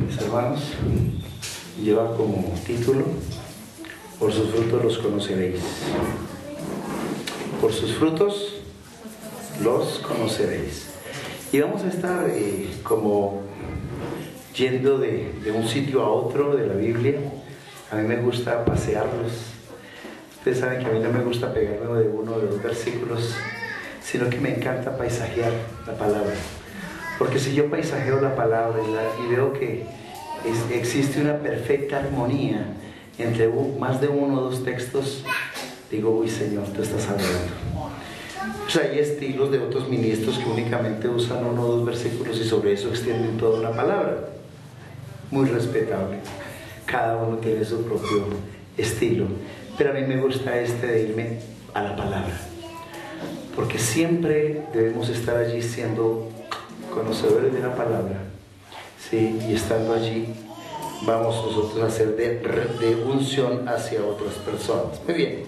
mis hermanos, lleva como título: por sus frutos los conoceréis. Por sus frutos los conoceréis. Y vamos a estar como yendo de un sitio a otro de la Biblia. A mí me gusta pasearlos. Ustedes saben que a mí no me gusta pegarme de uno de los versículos, sino que me encanta paisajear la palabra. Porque si yo paisajeo la palabra y veo que existe una perfecta armonía entre más de uno o dos textos, digo, uy Señor, tú estás hablando. O sea, hay estilos de otros ministros que únicamente usan uno o dos versículos y sobre eso extienden toda una palabra. Muy respetable. Cada uno tiene su propio estilo. Pero a mí me gusta de irme a la palabra. Porque siempre debemos estar allí siendo conocedores de la palabra. ¿Sí? Y estando allí, vamos nosotros a hacer de unción hacia otras personas. Muy bien.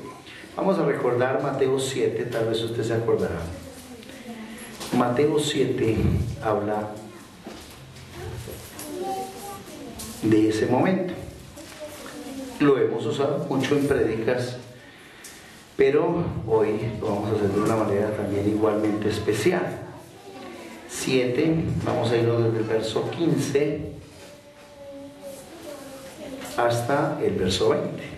Vamos a recordar Mateo 7, tal vez usted se acordará. Mateo 7 habla de ese momento. Lo hemos usado mucho en prédicas, pero hoy lo vamos a hacer de una manera también igualmente especial. 7, vamos a irnos desde el verso 15 hasta el verso 20.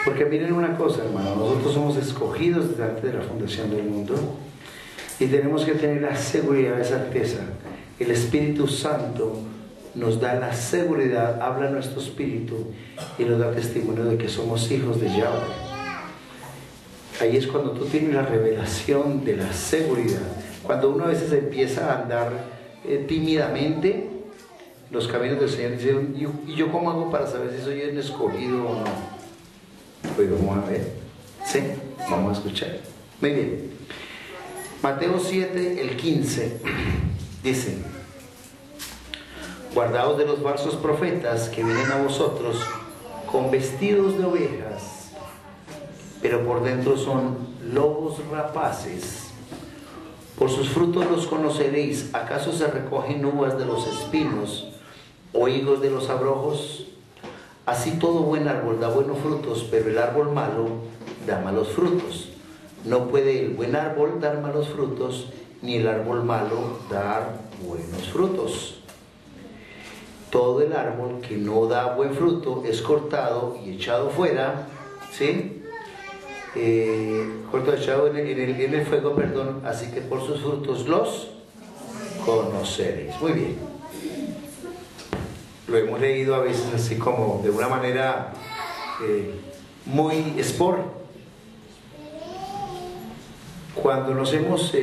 Porque miren una cosa, hermano, nosotros somos escogidos desde antes de la fundación del mundo y tenemos que tener la seguridad, esa certeza. El Espíritu Santo nos da la seguridad, habla nuestro espíritu y nos da testimonio de que somos hijos de Yahweh. Ahí es cuando tú tienes la revelación de la seguridad. Cuando uno a veces empieza a andar tímidamente los caminos del Señor, dice, ¿y yo cómo hago para saber si soy un escogido o no? Pues vamos a ver, ¿sí? Vamos a escuchar. Muy bien. Mateo 7, el 15, dice: guardaos de los falsos profetas que vienen a vosotros con vestidos de ovejas, pero por dentro son lobos rapaces. Por sus frutos los conoceréis. ¿Acaso se recogen uvas de los espinos o higos de los abrojos? Así todo buen árbol da buenos frutos, pero el árbol malo da malos frutos. No puede el buen árbol dar malos frutos, ni el árbol malo dar buenos frutos. Todo el árbol que no da buen fruto es cortado y echado fuera, ¿sí? Cortado y echado en el fuego, perdón. Así que por sus frutos los conoceréis. Muy bien. Lo hemos leído a veces así como de una manera muy sport. Cuando nos hemos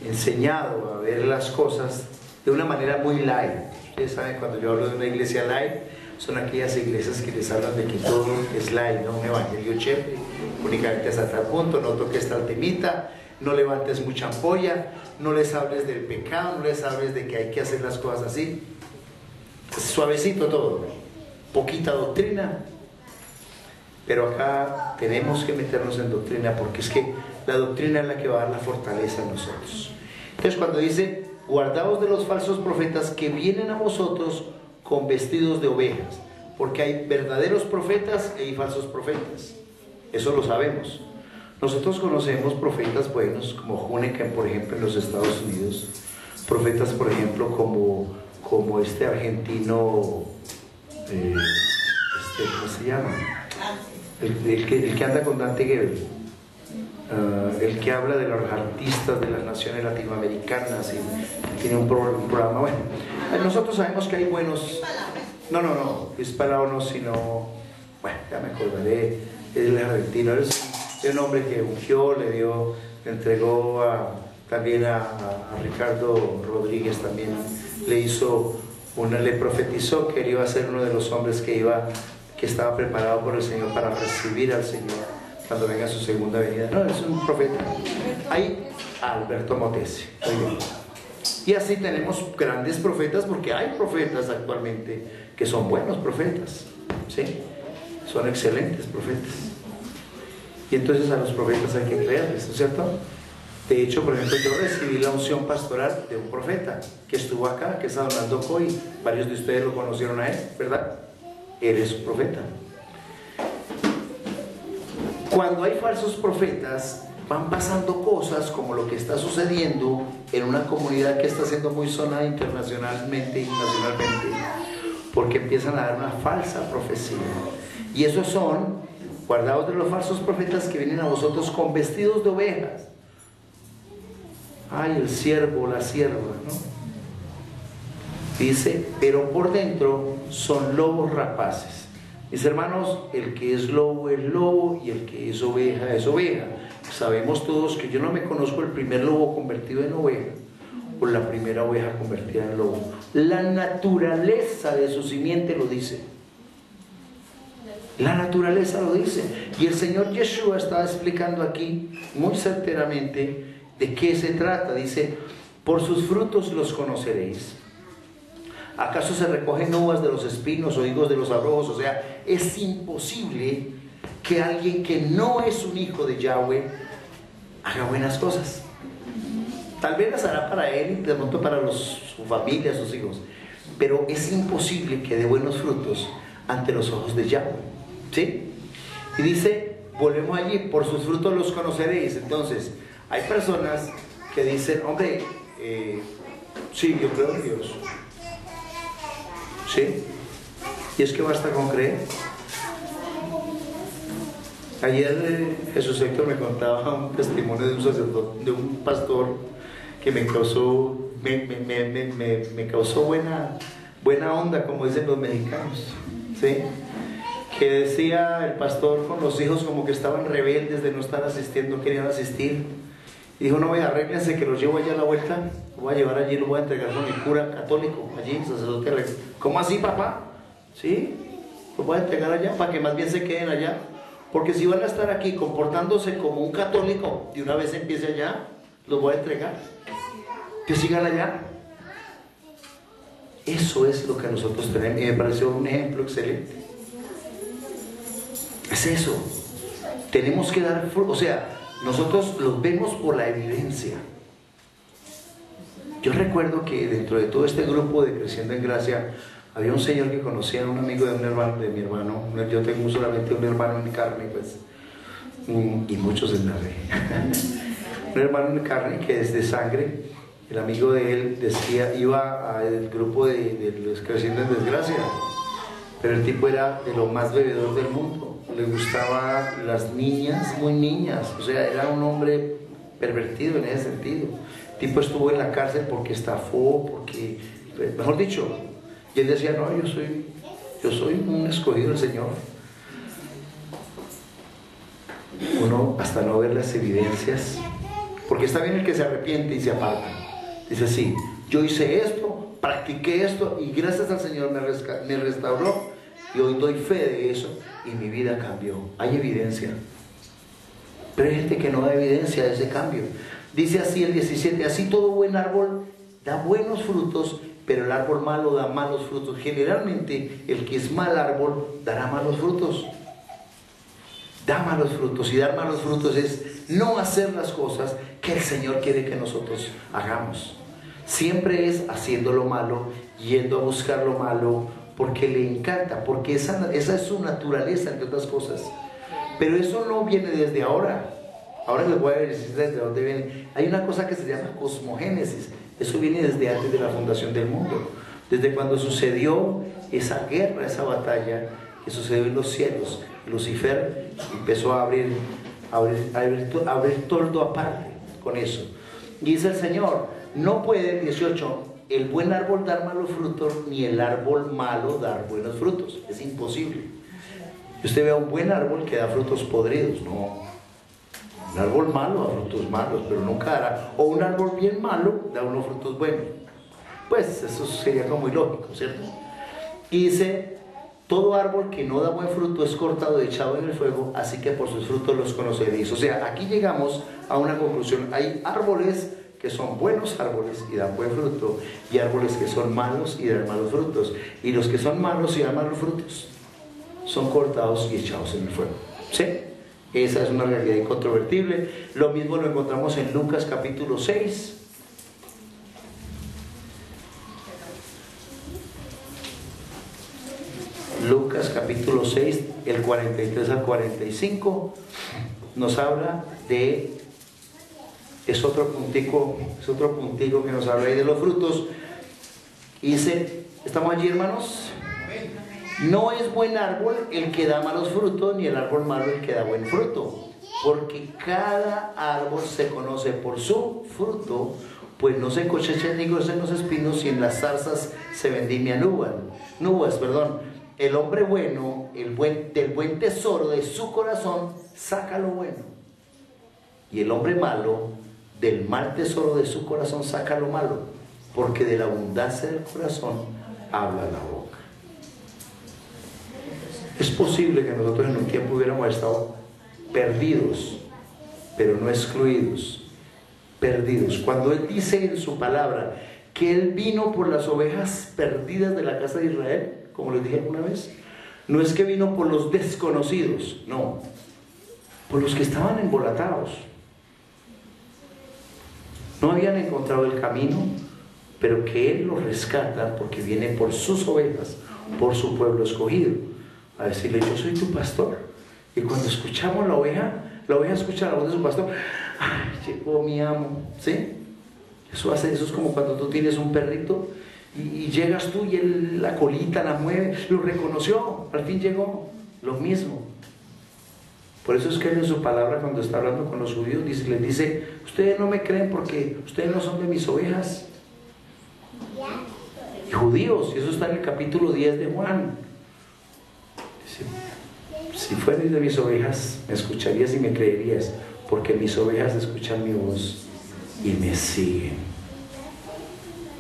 enseñado a ver las cosas de una manera muy light. Ustedes saben, cuando yo hablo de una iglesia light, son aquellas iglesias que les hablan de que todo es light, ¿no? Un evangelio chévere, únicamente hasta tal punto, no toques tal temita, no levantes mucha ampolla, no les hables del pecado, no les hables de que hay que hacer las cosas así. Suavecito todo, poquita doctrina, pero acá tenemos que meternos en doctrina, porque es que la doctrina es la que va a dar la fortaleza a nosotros. Entonces cuando dice, guardaos de los falsos profetas que vienen a vosotros con vestidos de ovejas, porque hay verdaderos profetas y hay falsos profetas, eso lo sabemos. Nosotros conocemos profetas buenos como Huneker, por ejemplo, en los Estados Unidos, profetas, por ejemplo, como este argentino, ¿cómo se llama? El que anda con Dante Gebel, el que habla de los artistas de las naciones latinoamericanas y tiene un programa. Bueno, nosotros sabemos que hay buenos, no, Hispalao no, sino, bueno, ya me acordaré, el argentino, es un hombre que ungió, le entregó también a Ricardo Rodríguez, también le profetizó que él iba a ser uno de los hombres que estaba preparado por el Señor para recibir al Señor cuando venga su segunda venida. No, es un profeta. Hay Alberto Motesi. Muy bien. Y así tenemos grandes profetas, porque hay profetas actualmente que son buenos profetas, ¿sí? Son excelentes profetas. Y entonces a los profetas hay que creerles, ¿no es cierto? De hecho, por ejemplo, yo recibí la unción pastoral de un profeta que estuvo acá, que es Adonaldo Coy. Varios de ustedes lo conocieron a él, ¿verdad? Él es un profeta. Cuando hay falsos profetas, van pasando cosas como lo que está sucediendo en una comunidad que está siendo muy sonada internacionalmente y nacionalmente, porque empiezan a dar una falsa profecía. Y esos son, guardados de los falsos profetas que vienen a vosotros con vestidos de ovejas. Ay, el siervo, la sierva, ¿no? Dice, pero por dentro son lobos rapaces. Mis hermanos, el que es lobo y el que es oveja es oveja. Sabemos todos que yo no me conozco el primer lobo convertido en oveja o la primera oveja convertida en lobo. La naturaleza de su simiente lo dice. La naturaleza lo dice. Y el Señor Yeshua estaba explicando aquí muy certeramente de qué se trata. Dice, por sus frutos los conoceréis. ¿Acaso se recogen uvas de los espinos o higos de los abrojos? O sea, es imposible que alguien que no es un hijo de Yahweh haga buenas cosas. Tal vez las hará para él y de pronto para su familia, sus hijos, pero es imposible que dé buenos frutos ante los ojos de Yahweh, ¿sí? Y dice, volvemos allí, por sus frutos los conoceréis. Entonces, hay personas que dicen, hombre, sí, yo creo en Dios, ¿sí? Y es que basta con creer. Ayer Jesús Héctor me contaba un testimonio de un sacerdote, de un pastor que me causó buena onda, como dicen los mexicanos, ¿sí? Que decía el pastor con los hijos como que estaban rebeldes de no estar asistiendo, querían asistir. Y dijo, no, arréglense que los llevo allá a la vuelta, los voy a llevar allí, los voy a entregar con el cura católico, allí, sacerdote. ¿Cómo así, papá? ¿Sí? Los voy a entregar allá para que más bien se queden allá. Porque si van a estar aquí comportándose como un católico, de una vez empiece allá, los voy a entregar. Que sigan allá. Eso es lo que nosotros tenemos. Y me pareció un ejemplo excelente. Es eso. Tenemos que dar fruto. O sea, nosotros los vemos por la evidencia. Yo recuerdo que dentro de todo este grupo de Creciendo en Gracia, había un señor que conocía a un amigo de un hermano, de mi hermano. Yo tengo solamente un hermano en carne, pues, y muchos en la fe. Un hermano en carne que es de sangre. El amigo de él decía, iba al grupo de los Creciendo en Desgracia, pero el tipo era de lo más bebedor del mundo. Le gustaban las niñas, muy niñas. O sea, era un hombre pervertido en ese sentido. El tipo estuvo en la cárcel porque estafó, porque, mejor dicho. Y él decía, no, yo soy un escogido del Señor. Uno, hasta no ver las evidencias, porque está bien el que se arrepiente y se aparta. Dice, sí, yo hice esto, practiqué esto, y gracias al Señor me restauró, y hoy doy fe de eso, y mi vida cambió. Hay evidencia. Pero hay gente que no da evidencia de ese cambio. Dice así el 17, así todo buen árbol da buenos frutos, pero el árbol malo da malos frutos. Generalmente el que es mal árbol dará malos frutos. Da malos frutos, y dar malos frutos es no hacer las cosas que el Señor quiere que nosotros hagamos. Siempre es haciendo lo malo, yendo a buscar lo malo, porque le encanta, porque esa es su naturaleza, entre otras cosas. Pero eso no viene desde ahora. Ahora les voy a decir desde dónde viene. Hay una cosa que se llama cosmogénesis. Eso viene desde antes de la fundación del mundo, desde cuando sucedió esa guerra, esa batalla que sucedió en los cielos. Lucifer empezó a abrir todo aparte con eso. Y dice el Señor, no puede, 18, el buen árbol dar malos frutos, ni el árbol malo dar buenos frutos. Es imposible. Usted ve a un buen árbol que da frutos podridos, no. Un árbol malo da frutos malos, pero nunca dará. O un árbol bien malo da unos frutos buenos. Pues eso sería como muy lógico, ¿cierto? Y dice, todo árbol que no da buen fruto es cortado y echado en el fuego, así que por sus frutos los conoceréis. O sea, aquí llegamos a una conclusión. Hay árboles que son buenos árboles y dan buen fruto, y árboles que son malos y dan malos frutos. Y los que son malos y dan malos frutos son cortados y echados en el fuego. ¿Sí? Esa es una realidad incontrovertible. Lo mismo lo encontramos en Lucas capítulo 6. Lucas capítulo 6, el 43 al 45, nos habla de, es otro puntico que nos habla ahí de los frutos. Y dice, ¿estamos allí, hermanos? No es buen árbol el que da malos frutos, ni el árbol malo el que da buen fruto, porque cada árbol se conoce por su fruto, pues no se cosechan ni gozan los espinos, y en las zarzas se vendimian uvas. El hombre bueno, del buen tesoro de su corazón, saca lo bueno. Y el hombre malo, del mal tesoro de su corazón, saca lo malo. Porque de la abundancia del corazón habla la boca. Es posible que nosotros en un tiempo hubiéramos estado perdidos, pero no excluidos. Perdidos. Cuando Él dice en su palabra que Él vino por las ovejas perdidas de la casa de Israel, como les dije alguna vez, no es que vino por los desconocidos, no, por los que estaban embolatados. No habían encontrado el camino, pero que Él los rescata porque viene por sus ovejas, por su pueblo escogido, a decirle: yo soy tu pastor. Y cuando escuchamos la oveja escucha la voz de su pastor. ¡Ay, llegó mi amo! ¿Sí? Eso es como cuando tú tienes un perrito y llegas tú y él la colita la mueve, lo reconoció, al fin llegó. Lo mismo. Por eso es que Él en su palabra, cuando está hablando con los judíos, les dice: ustedes no me creen porque ustedes no son de mis ovejas. Y judíos, y eso está en el capítulo 10 de Juan. Dice: si fuerais de mis ovejas, me escucharías y me creerías, porque mis ovejas escuchan mi voz y me siguen.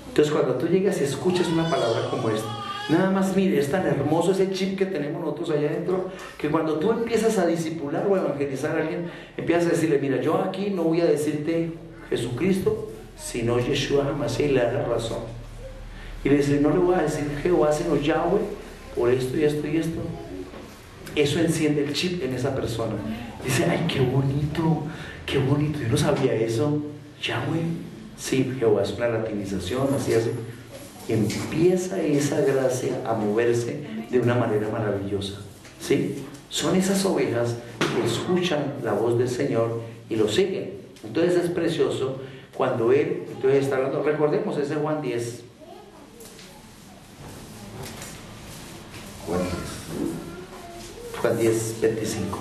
Entonces, cuando tú llegas y escuchas una palabra como esta, nada más mire, es tan hermoso ese chip que tenemos nosotros allá adentro, que cuando tú empiezas a discipular o a evangelizar a alguien, empiezas a decirle: mira, yo aquí no voy a decirte Jesucristo, sino Yeshua HaMashiach, y le da la razón. Y le dice: no le voy a decir Jehová, sino Yahweh, por esto y esto y esto. Eso enciende el chip en esa persona. Dice: ay, qué bonito, yo no sabía eso. Yahweh, sí, Jehová es una latinización, así hace. Empieza esa gracia a moverse de una manera maravillosa. ¿Sí? Son esas ovejas que escuchan la voz del Señor y lo siguen. Entonces es precioso cuando Él, entonces está hablando, recordemos ese Juan 10. Juan 10, 25.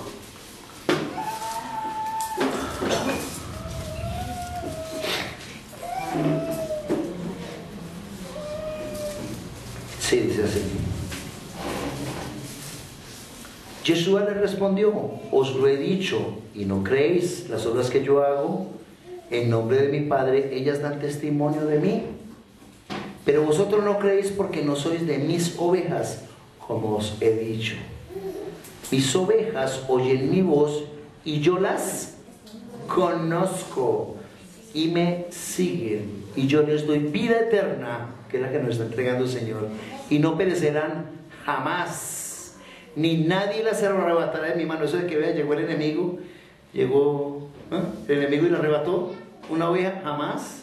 Sí, dice así. Yeshua le respondió: os lo he dicho y no creéis. Las obras que yo hago en nombre de mi Padre, ellas dan testimonio de mí. Pero vosotros no creéis porque no sois de mis ovejas, como os he dicho. Mis ovejas oyen mi voz y yo las conozco y me siguen, y yo les doy vida eterna, que es la que nos está entregando el Señor, y no perecerán jamás, ni nadie las arrebatará de mi mano. Eso de que vea, llegó el enemigo, el enemigo y la arrebató una oveja, jamás.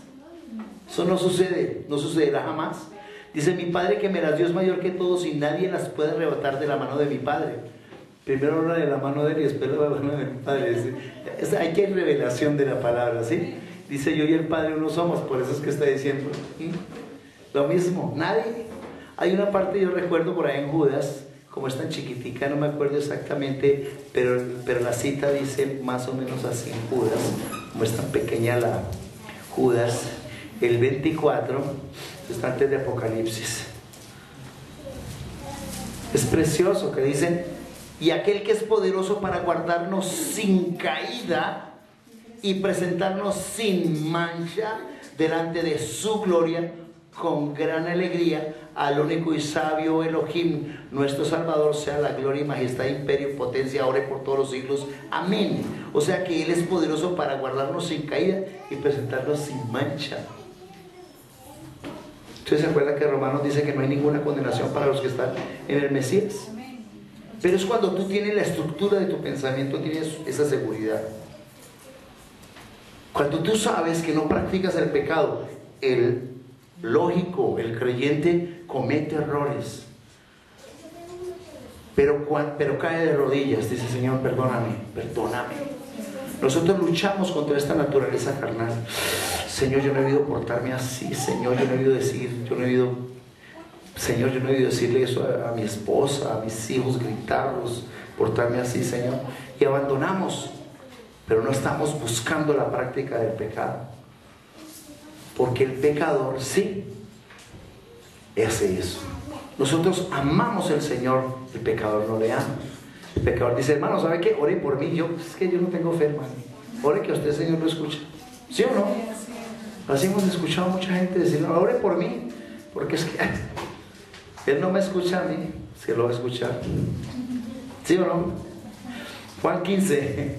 Eso no sucede, no sucederá jamás. Dice: mi Padre que me las dio es mayor que todos, y nadie las puede arrebatar de la mano de mi Padre. Primero habla de la mano de Él y después de la mano de mi Padre. Hay que hay revelación de la palabra, ¿sí? Dice: yo y el Padre uno somos. Por eso es que está diciendo lo mismo, nadie. Hay una parte, yo recuerdo por ahí en Judas, como es tan chiquitica, no me acuerdo exactamente, pero la cita dice más o menos así en Judas, como es tan pequeña la Judas, el 24, está antes de Apocalipsis. Es precioso que dicen: y aquel que es poderoso para guardarnos sin caída y presentarnos sin mancha delante de su gloria con gran alegría, al único y sabio Elohim, nuestro Salvador, sea la gloria y majestad, imperio y potencia, ahora y por todos los siglos. Amén. O sea que Él es poderoso para guardarnos sin caída y presentarnos sin mancha. ¿Ustedes se acuerdan que Romanos dice que no hay ninguna condenación para los que están en el Mesías? Pero es cuando tú tienes la estructura de tu pensamiento, tienes esa seguridad. Cuando tú sabes que no practicas el pecado, el lógico, el creyente comete errores. Pero cae de rodillas, dice: Señor, perdóname, perdóname. Nosotros luchamos contra esta naturaleza carnal. Señor, yo no he debido portarme así. Señor, yo no he debido decirle eso a mi esposa, a mis hijos, gritarlos, portarme así, Señor. Y abandonamos, pero no estamos buscando la práctica del pecado. Porque el pecador sí hace eso. Nosotros amamos al Señor, el pecador no le ama. El pecador dice: hermano, ¿sabe qué? Ore por mí. Es que yo no tengo fe, hermano. Ore que usted, Señor, lo escucha. ¿Sí o no? Así hemos escuchado a mucha gente decir: no, ore por mí, porque es que Él no me escucha a mí, se lo va a escuchar. ¿Sí o no? Juan 15.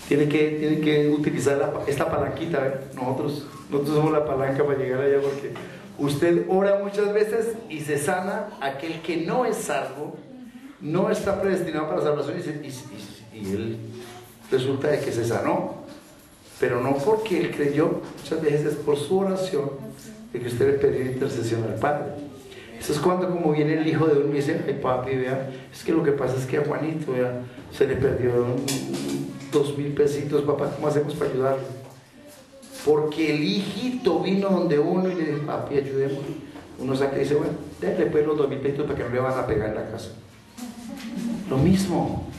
Tiene que utilizar esta palanquita, ¿eh? Nosotros somos la palanca para llegar allá, porque usted ora muchas veces y se sana aquel que no es salvo, no está predestinado para salvación, y él resulta de que se sanó, pero no porque él creyó, muchas veces es por su oración de que usted le pidió intercesión al Padre. Eso es cuando, como viene el hijo de uno y dice: ay, papi, vea, es que lo que pasa es que a Juanito, vea, se le perdió 2,000 pesitos, papá, ¿cómo hacemos para ayudarlo? Porque el hijito vino donde uno y le dice: papi, ayudemos. Uno saca y dice: bueno, déle pues los 2,000 pesitos para que no le van a pegar en la casa. Lo mismo,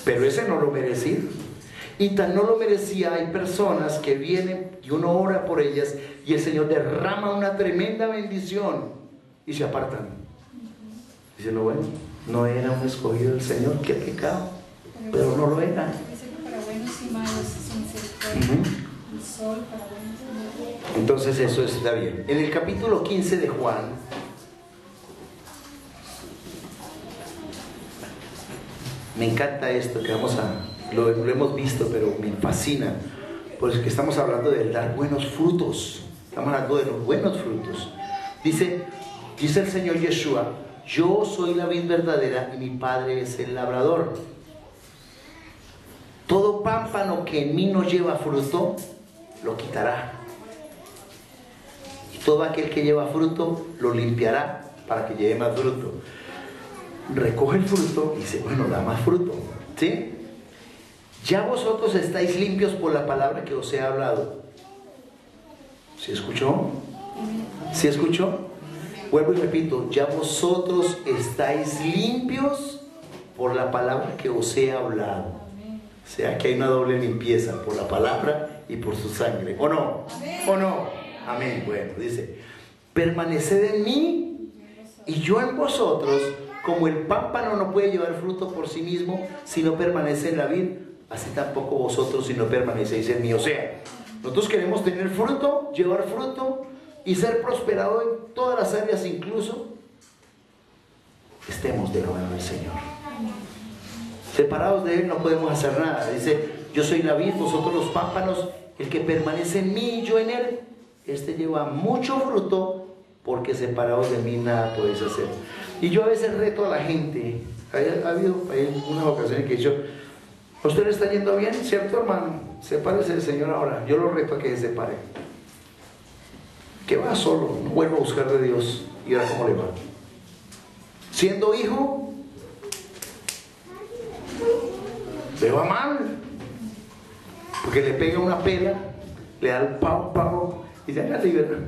pero ese no lo merecía. Y tan no lo merecía, hay personas que vienen y uno ora por ellas y el Señor derrama una tremenda bendición y se apartan. Dicen: no, bueno, no era un escogido del Señor, qué pecado, pero no lo era. Para buenos y malos es misericordia. El sol para buenos y malos. Entonces eso está bien. En el capítulo 15 de Juan, me encanta esto que lo hemos visto, pero me fascina, porque estamos hablando de dar buenos frutos. Estamos hablando de los buenos frutos. Dice el Señor Yeshua: yo soy la vid verdadera y mi Padre es el labrador. Todo pámpano que en mí no lleva fruto, lo quitará. Y todo aquel que lleva fruto, lo limpiará para que lleve más fruto. Recoge el fruto y dice: bueno, da más fruto. ¿Sí? Ya vosotros estáis limpios por la palabra que os he hablado. ¿Sí escuchó? ¿Sí escuchó? Vuelvo y repito: ya vosotros estáis limpios por la palabra que os he hablado. O sea que hay una doble limpieza, por la palabra y por su sangre. ¿O no? ¿O no? Amén. Bueno, dice: permaneced en mí y yo en vosotros. Como el pámpano no puede llevar fruto por sí mismo si no permanece en la vid, así tampoco vosotros si no permanecéis en mí. O sea, nosotros queremos tener fruto, llevar fruto y ser prosperados en todas las áreas, incluso estemos de la mano del Señor. Separados de Él no podemos hacer nada. Dice: yo soy la vid, vosotros los pámpanos. El que permanece en mí y yo en Él, este lleva mucho fruto, porque separados de mí nada podéis hacer. Y yo a veces reto a la gente. Ha habido unas ocasiones que he dicho: ¿a usted le está yendo bien? ¿Cierto, hermano? Sepárese del Señor ahora. Yo lo reto a que se separe. Que va solo, no vuelva a buscar de Dios y verá cómo le va. Siendo hijo, le va mal, porque le pega una pela, le da el pavo y ya la libera.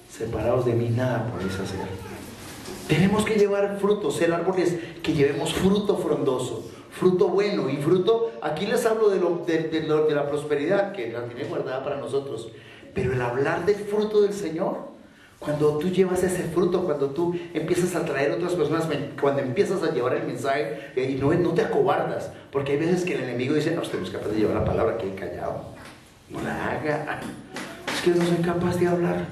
Separados de mí nada podéis hacer. Tenemos que llevar fruto, ser árboles que llevemos fruto frondoso, fruto bueno. Y fruto, aquí les hablo de la prosperidad, que la tiene guardada para nosotros. Pero el hablar del fruto del Señor, cuando tú llevas ese fruto, cuando tú empiezas a traer otras personas, cuando empiezas a llevar el mensaje, y no te acobardas, porque hay veces que el enemigo dice: no, usted no es capaz de llevar la palabra, que callado, no la haga, es que no soy capaz de hablar.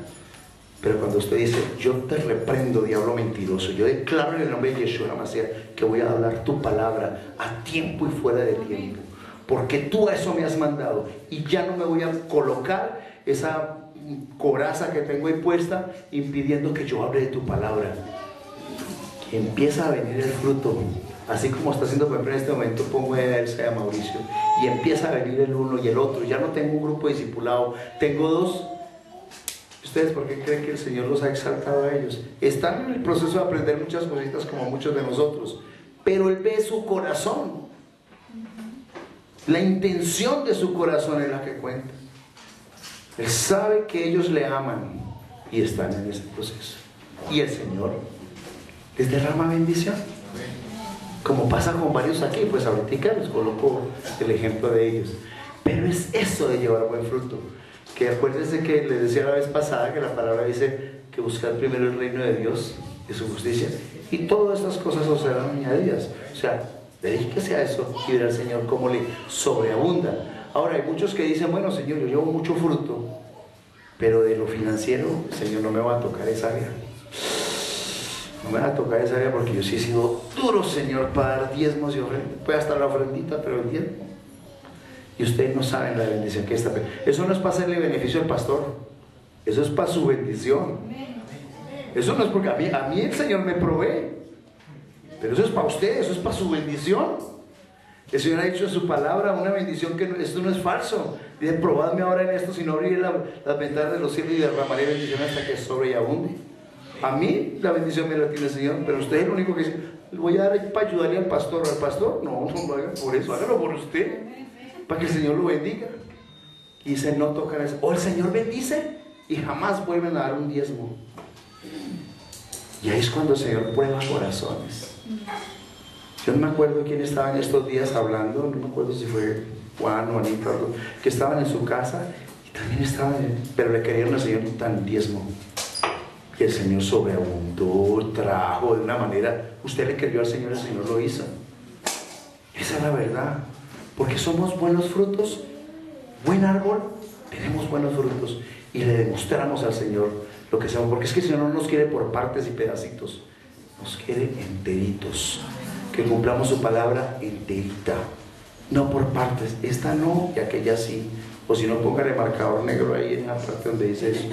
Pero cuando usted dice: yo te reprendo, diablo mentiroso, yo declaro en el nombre de Yeshua HaMashiach que voy a hablar tu palabra a tiempo y fuera de tiempo, porque tú a eso me has mandado, y ya no me voy a colocar esa coraza que tengo ahí puesta impidiendo que yo hable de tu palabra. empieza a venir el fruto, así como está haciendo por ejemplo en este momento, pongo a Elsa y a Mauricio, y empieza a venir el uno y el otro. Ya no tengo un grupo discipulado, tengo dos. ¿Ustedes por qué creen que el Señor los ha exaltado a ellos? Están en el proceso de aprender muchas cositas como muchos de nosotros, pero Él ve su corazón. La intención de su corazón es la que cuenta. Él sabe que ellos le aman y están en ese proceso. Y el Señor les derrama bendición. Como pasa con varios aquí, pues ahorita les coloco el ejemplo de ellos. Pero es eso de llevar buen fruto. Que acuérdense que les decía la vez pasada que la palabra dice que buscar primero el reino de Dios y su justicia, y todas estas cosas os serán añadidas. O sea, dedíquese a eso y verá al Señor cómo le sobreabunda. Ahora hay muchos que dicen, bueno Señor, yo llevo mucho fruto, pero de lo financiero, Señor, no me va a tocar esa área. No me va a tocar esa área porque yo sí he sido duro, Señor, para dar diezmos y ofrendas. Puede hasta la ofrendita, pero el diezmo. Y ustedes no saben la bendición que está. Eso no es para hacerle beneficio al pastor, eso es para su bendición. Eso no es porque a mí el Señor me provee, pero eso es para ustedes, eso es para su bendición. El Señor ha dicho en su palabra una bendición, que esto no es falso. Dice, probadme ahora en esto, si no abriré las ventanas de los cielos y derramaré bendición hasta que sobre y abunde. A mí la bendición me la tiene el Señor, pero usted es lo único que dice, voy a dar para ayudarle al pastor. ¿Al pastor? No, no lo hagan por eso, hágalo por usted, para que el Señor lo bendiga. Y dice, no tocan eso. O el Señor bendice y jamás vuelven a dar un diezmo. Y ahí es cuando el Señor prueba corazones. Yo no me acuerdo quién estaba en estos días hablando, no me acuerdo si fue Juan o Anita, que estaban en su casa y también estaban, pero le querían al Señor tan diezmo. Y el Señor sobreabundó, trajo de una manera. Usted le creyó al Señor, el Señor lo hizo. Esa es la verdad. Porque somos buenos frutos, buen árbol, tenemos buenos frutos. Y le demostramos al Señor lo que somos. Porque es que el Señor no nos quiere por partes y pedacitos, nos quiere enteritos. Que cumplamos su palabra enterita, no por partes. Esta no y aquella sí. O si no, póngale marcador negro ahí en la parte donde dice eso.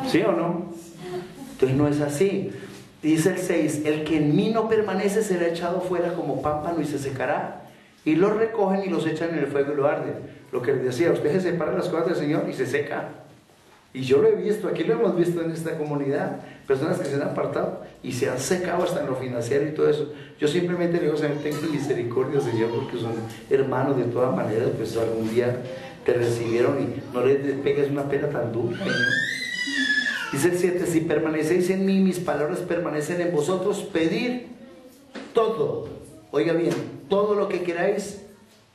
¿Sí o no? Entonces no es así. Dice el 6, el que en mí no permanece será echado fuera como pámpano y se secará. Y los recogen y los echan en el fuego y lo arden. Lo que les decía, usted se separa las cosas del Señor y se seca. Y yo lo he visto, aquí lo hemos visto en esta comunidad, personas que se han apartado y se han secado hasta en lo financiero y todo eso. Yo simplemente le digo, Señor, tenga misericordia, Señor, porque son hermanos de todas maneras, pues algún día te recibieron y no les pegues una pena tan dura, Señor. Dice el 7, si permanecéis en mí, mis palabras permanecen en vosotros, pedid todo, oiga bien, todo lo que queráis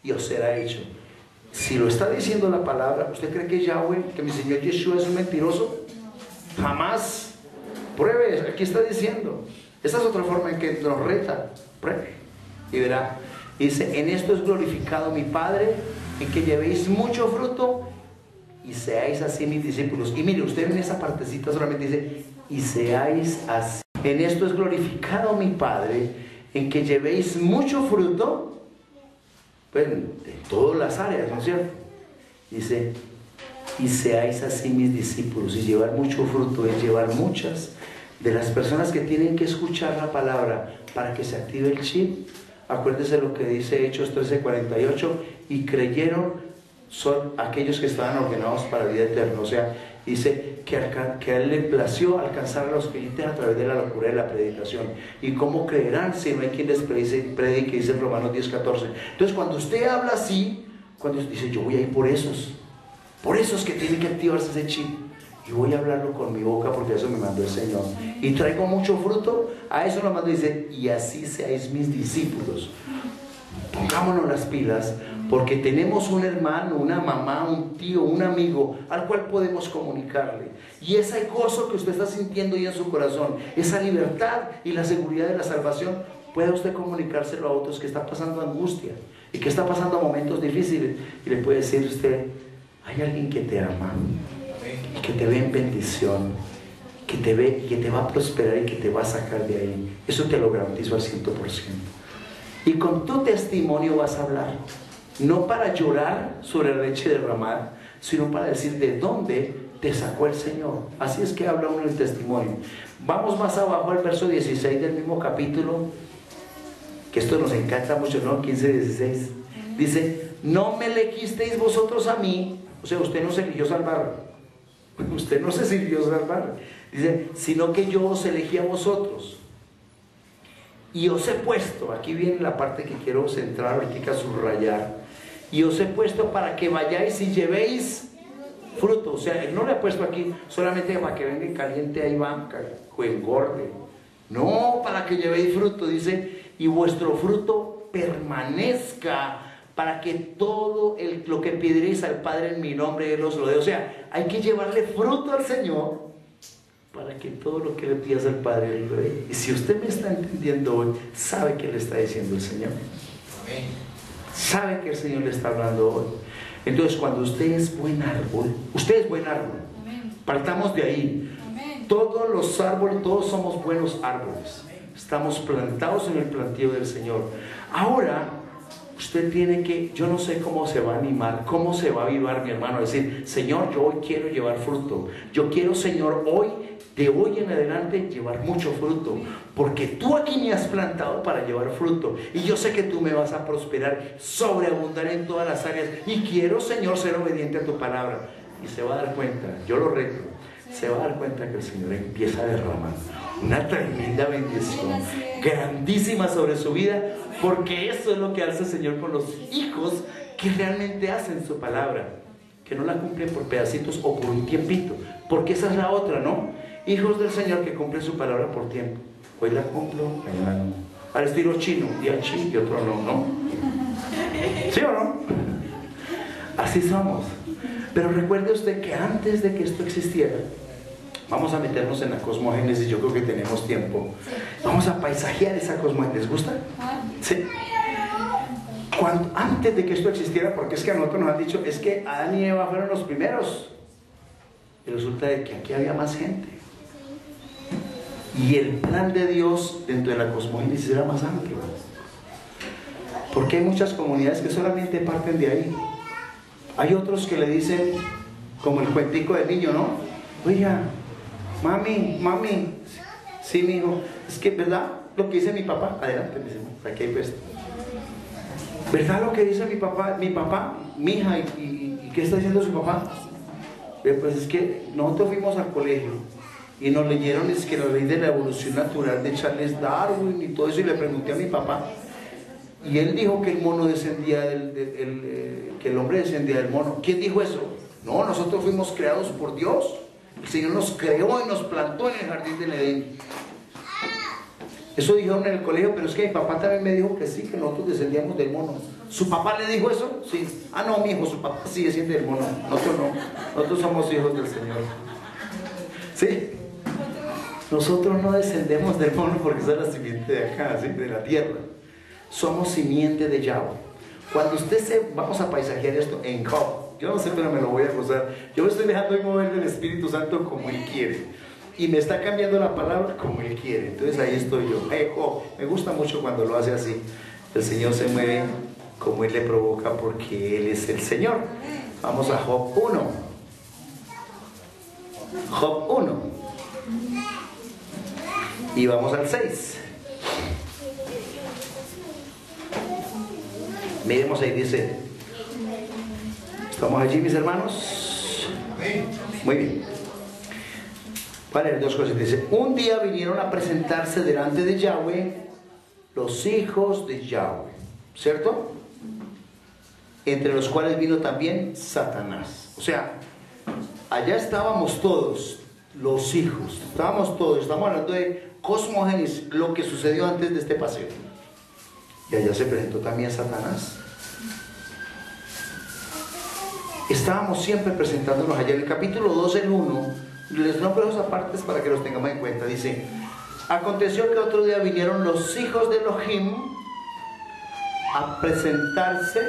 y os será hecho. Si lo está diciendo la palabra, ¿usted cree que Yahweh, que mi Señor Yeshua es un mentiroso? Jamás. Pruebe, aquí está diciendo. Esa es otra forma en que nos reta. Pruebe y verá. Dice, en esto es glorificado mi Padre, en que llevéis mucho fruto y seáis así mis discípulos. Y mire, usted en esa partecita solamente dice, y seáis así. En esto es glorificado mi Padre, en que llevéis mucho fruto, pues en todas las áreas, ¿no es cierto? Dice, y seáis así mis discípulos. Y llevar mucho fruto es llevar muchas de las personas que tienen que escuchar la palabra para que se active el chip. Acuérdese lo que dice Hechos 13:48, y creyeron son aquellos que estaban ordenados para vida eterna. O sea, dice que a él le plació alcanzar a los creyentes a través de la locura de la predicación. ¿Y cómo creerán si no hay quien les predique? Dice en Romanos 10:14. Entonces cuando usted habla así, cuando dice, yo voy a ir por esos que tienen que activarse ese chip, y voy a hablarlo con mi boca porque eso me mandó el Señor, y traigo mucho fruto, a eso lo mandó. Dice, y así seáis mis discípulos. Pongámonos las pilas, porque tenemos un hermano, una mamá, un tío, un amigo al cual podemos comunicarle. Y ese gozo que usted está sintiendo ahí en su corazón, esa libertad y la seguridad de la salvación, puede usted comunicárselo a otros que están pasando angustia y que están pasando momentos difíciles, y le puede decir usted, hay alguien que te ama y que te ve en bendición, que te ve y que te va a prosperar y que te va a sacar de ahí. Eso te lo garantizo al 100%. Y con tu testimonio vas a hablar, no para llorar sobre la leche derramada, sino para decir de dónde te sacó el Señor. Así es que habla uno en el testimonio. Vamos más abajo al verso 16 del mismo capítulo, que esto nos encanta mucho, ¿no? 15-16. Dice, no me elegisteis vosotros a mí, o sea, usted no se eligió salvar, usted no se sirvió salvar, dice, sino que yo os elegí a vosotros. Y os he puesto, aquí viene la parte que quiero centrar, ahorita subrayar, y os he puesto para que vayáis y llevéis fruto. O sea, él no le ha puesto aquí solamente para que venga caliente ahí banca o engorde. No, para que llevéis fruto, dice, y vuestro fruto permanezca, para que todo lo que pediréis al Padre en mi nombre, Él os lo dé. O sea, hay que llevarle fruto al Señor, para que todo lo que le pidas al Padre Él lo dé. Y si usted me está entendiendo hoy, sabe que le está diciendo el Señor. Sabe que el Señor le está hablando hoy. Entonces, cuando usted es buen árbol, usted es buen árbol. Partamos de ahí. Todos los árboles, todos somos buenos árboles. Estamos plantados en el plantío del Señor. Ahora, usted tiene que, yo no sé cómo se va a animar, cómo se va a avivar, mi hermano, a decir, Señor, yo hoy quiero llevar fruto. Yo quiero, Señor, de hoy en adelante, llevar mucho fruto. Porque tú aquí me has plantado para llevar fruto. Y yo sé que tú me vas a prosperar, sobreabundar en todas las áreas. Y quiero, Señor, ser obediente a tu palabra. Y se va a dar cuenta, yo lo reto, se va a dar cuenta que el Señor empieza a derramar una tremenda bendición, grandísima sobre su vida, porque eso es lo que hace el Señor con los hijos que realmente hacen su palabra, que no la cumplen por pedacitos o por un tiempito, porque esa es la otra, ¿no? Hijos del Señor que cumplen su palabra por tiempo. Hoy la cumplo, mañana no. Al estilo chino, un día sí y otro no, ¿no? ¿Sí o no? Así somos. Pero recuerde usted que antes de que esto existiera, vamos a meternos en la cosmogénesis, yo creo que tenemos tiempo. Vamos a paisajear esa cosmogénesis, ¿les gusta? Sí. Antes de que esto existiera, porque es que a nosotros nos han dicho, es que Adán y Eva fueron los primeros. Y resulta de que aquí había más gente. Y el plan de Dios dentro de la cosmogénesis era más amplio. Porque hay muchas comunidades que solamente parten de ahí. Hay otros que le dicen, como el cuentico del niño, ¿no? Oiga, mami, sí, mi hijo, es que, ¿verdad? Lo que dice mi papá, adelante, aquí hay puesto. ¿Verdad lo que dice mi papá, mi hija, y qué está diciendo su papá? Pues es que nosotros fuimos al colegio y nos leyeron, es que la ley de la evolución natural de Charles Darwin y todo eso, y le pregunté a mi papá, y él dijo que el mono descendía que el hombre descendía del mono. ¿Quién dijo eso? No, nosotros fuimos creados por Dios. El Señor nos creó y nos plantó en el jardín del Edén. Eso dijeron en el colegio, pero es que mi papá también me dijo que sí, que nosotros descendíamos del mono. ¿Su papá le dijo eso? Sí. Ah, no, mi hijo, su papá sí desciende del mono. Nosotros no. Nosotros somos hijos del Señor. ¿Sí? Nosotros no descendemos del mono porque es la simiente de acá, ¿sí? De la tierra. Somos simiente de Yahweh. Cuando vamos a paisajear esto en Job, yo no sé, pero me lo voy a gozar. Yo me estoy dejando de mover del Espíritu Santo como Él quiere, y me está cambiando la palabra como Él quiere. Entonces ahí estoy yo. Job, me gusta mucho cuando lo hace así. El Señor se mueve como Él le provoca, porque Él es el Señor. Vamos a Job 1. Job 1. Y vamos al 6. Miremos ahí, dice, ¿estamos allí, mis hermanos? Muy bien. Voy a leer dos cosas. Dice, un día vinieron a presentarse delante de Yahweh los hijos de Yahweh, ¿cierto? Entre los cuales vino también Satanás. O sea, allá estábamos todos, los hijos, estábamos todos, estamos hablando de cosmogénesis, lo que sucedió antes de este paseo. Y allá se presentó también Satanás. Estábamos siempre presentándonos allá. En el capítulo 2, el 1, les nombro esas partes para que los tengamos en cuenta. Dice, aconteció que otro día vinieron los hijos de Elohim a presentarse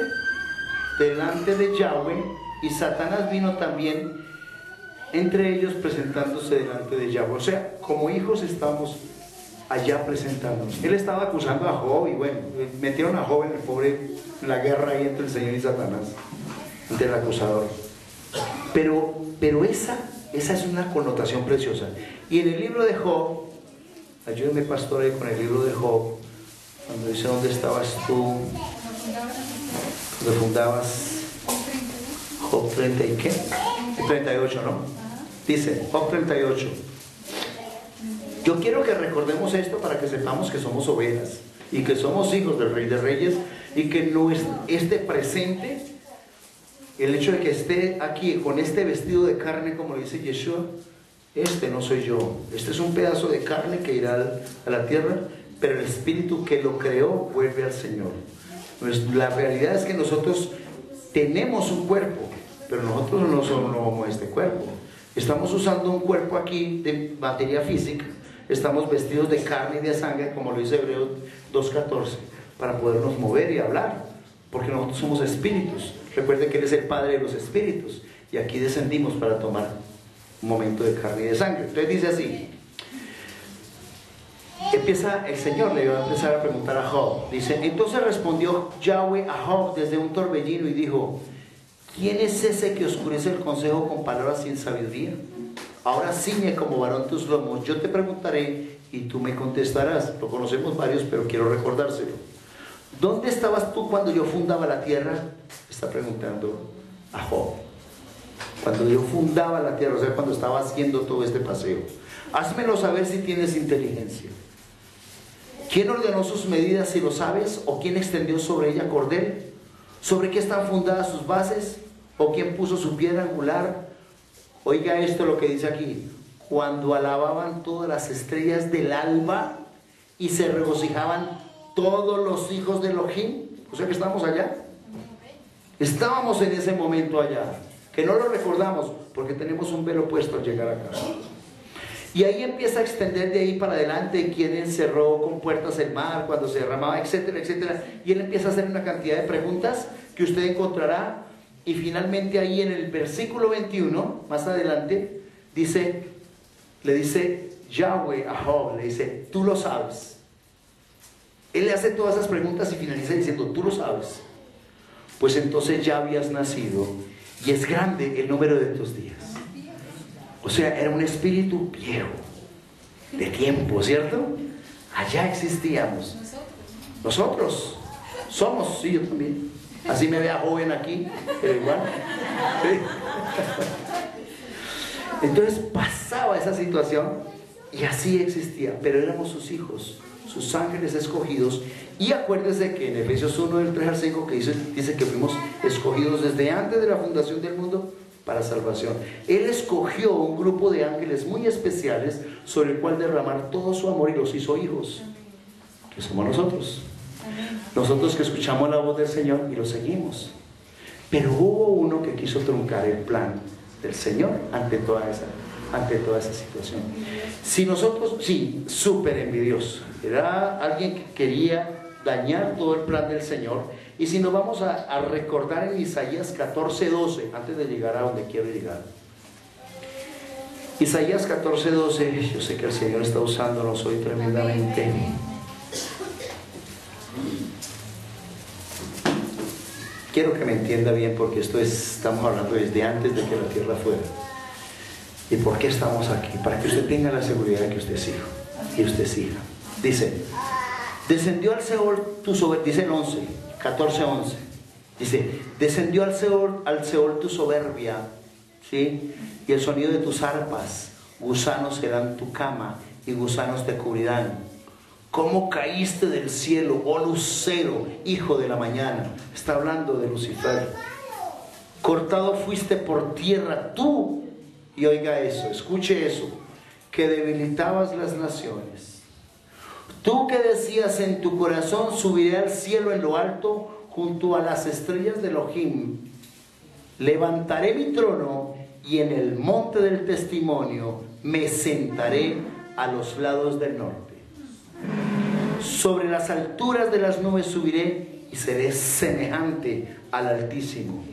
delante de Yahweh, y Satanás vino también entre ellos presentándose delante de Yahweh. O sea, como hijos estamos allá presentándonos. Él estaba acusando a Job, y bueno, metieron a Job en el pobre, la guerra ahí entre el Señor y Satanás, entre el acusador. Pero Esa es una connotación preciosa. Y en el libro de Job, ayúdame pastor ahí con el libro de Job, cuando dice dónde estabas tú, cuando fundabas Job 30 y qué, 38, ¿no? Dice Job 38. Yo quiero que recordemos esto para que sepamos que somos ovejas y que somos hijos del Rey de Reyes, y que no esté presente el hecho de que esté aquí con este vestido de carne, como dice Yeshua. Este no soy yo, este es un pedazo de carne que irá a la tierra, pero el espíritu que lo creó vuelve al Señor. Pues la realidad es que nosotros tenemos un cuerpo, pero nosotros no somos este cuerpo. Estamos usando un cuerpo aquí de materia física, estamos vestidos de carne y de sangre, como lo dice Hebreos 2:14, para podernos mover y hablar, porque nosotros somos espíritus. Recuerden que Él es el Padre de los espíritus, y aquí descendimos para tomar un momento de carne y de sangre. Entonces dice así, el Señor le va a empezar a preguntar a Job. Dice, entonces respondió Yahweh a Job desde un torbellino y dijo, ¿quién es ese que oscurece el consejo con palabras sin sabiduría? Ahora ciñe como varón tus lomos, yo te preguntaré y tú me contestarás. Lo conocemos varios, pero quiero recordárselo. ¿Dónde estabas tú cuando yo fundaba la tierra? Está preguntando a Job. Cuando yo fundaba la tierra, o sea, cuando estaba haciendo todo este paseo. Házmelo saber si tienes inteligencia. ¿Quién ordenó sus medidas, si lo sabes? ¿O quién extendió sobre ella cordel? ¿Sobre qué están fundadas sus bases? ¿O quién puso su piedra angular? Oiga esto lo que dice aquí. Cuando alababan todas las estrellas del alba y se regocijaban todos los hijos de Elohim. O sea que estamos allá. Estábamos en ese momento allá, que no lo recordamos porque tenemos un velo puesto al llegar acá. Y ahí empieza a extender de ahí para adelante quién encerró con puertas el mar cuando se derramaba, etcétera, etcétera. Y él empieza a hacer una cantidad de preguntas que usted encontrará. Y finalmente ahí en el versículo 21, más adelante, le dice Yahweh a Job, le dice, tú lo sabes. Él le hace todas esas preguntas y finaliza diciendo, tú lo sabes. Pues entonces ya habías nacido y es grande el número de tus días. O sea, era un espíritu viejo, de tiempo, ¿cierto? Allá existíamos. Nosotros somos, sí, yo también. Así me vea joven aquí, pero igual. ¿Sí? Entonces pasaba esa situación y así existía, pero éramos sus hijos, sus ángeles escogidos. Y acuérdese que en Efesios 1, del 3 al 5, que dice que fuimos escogidos desde antes de la fundación del mundo para salvación. Él escogió un grupo de ángeles muy especiales sobre el cual derramar todo su amor y los hizo hijos, que somos nosotros. Nosotros que escuchamos la voz del Señor y lo seguimos. Pero hubo uno que quiso truncar el plan del Señor ante toda esa situación. Si nosotros, sí, súper envidioso, era alguien que quería dañar todo el plan del Señor. Y si nos vamos a recordar en Isaías 14:12, antes de llegar a donde quiero llegar, Isaías 14:12, yo sé que el Señor está usándonos hoy tremendamente. Quiero que me entienda bien, porque estamos hablando desde antes de que la tierra fuera. ¿Y por qué estamos aquí? Para que usted tenga la seguridad de que usted es hijo y usted es hija. Dice, descendió al Seol tu soberbia, dice el 11, 14:11. Dice, descendió al Seol tu soberbia, ¿sí? Y el sonido de tus arpas, gusanos serán tu cama y gusanos te cubrirán. ¿Cómo caíste del cielo, oh lucero, hijo de la mañana? Está hablando de Lucifer. Cortado fuiste por tierra tú, y oiga eso, escuche eso, que debilitabas las naciones. Tú que decías en tu corazón, subiré al cielo en lo alto, junto a las estrellas de Elohim. Levantaré mi trono y en el monte del testimonio me sentaré a los lados del norte. Sobre las alturas de las nubes subiré y seré semejante al Altísimo.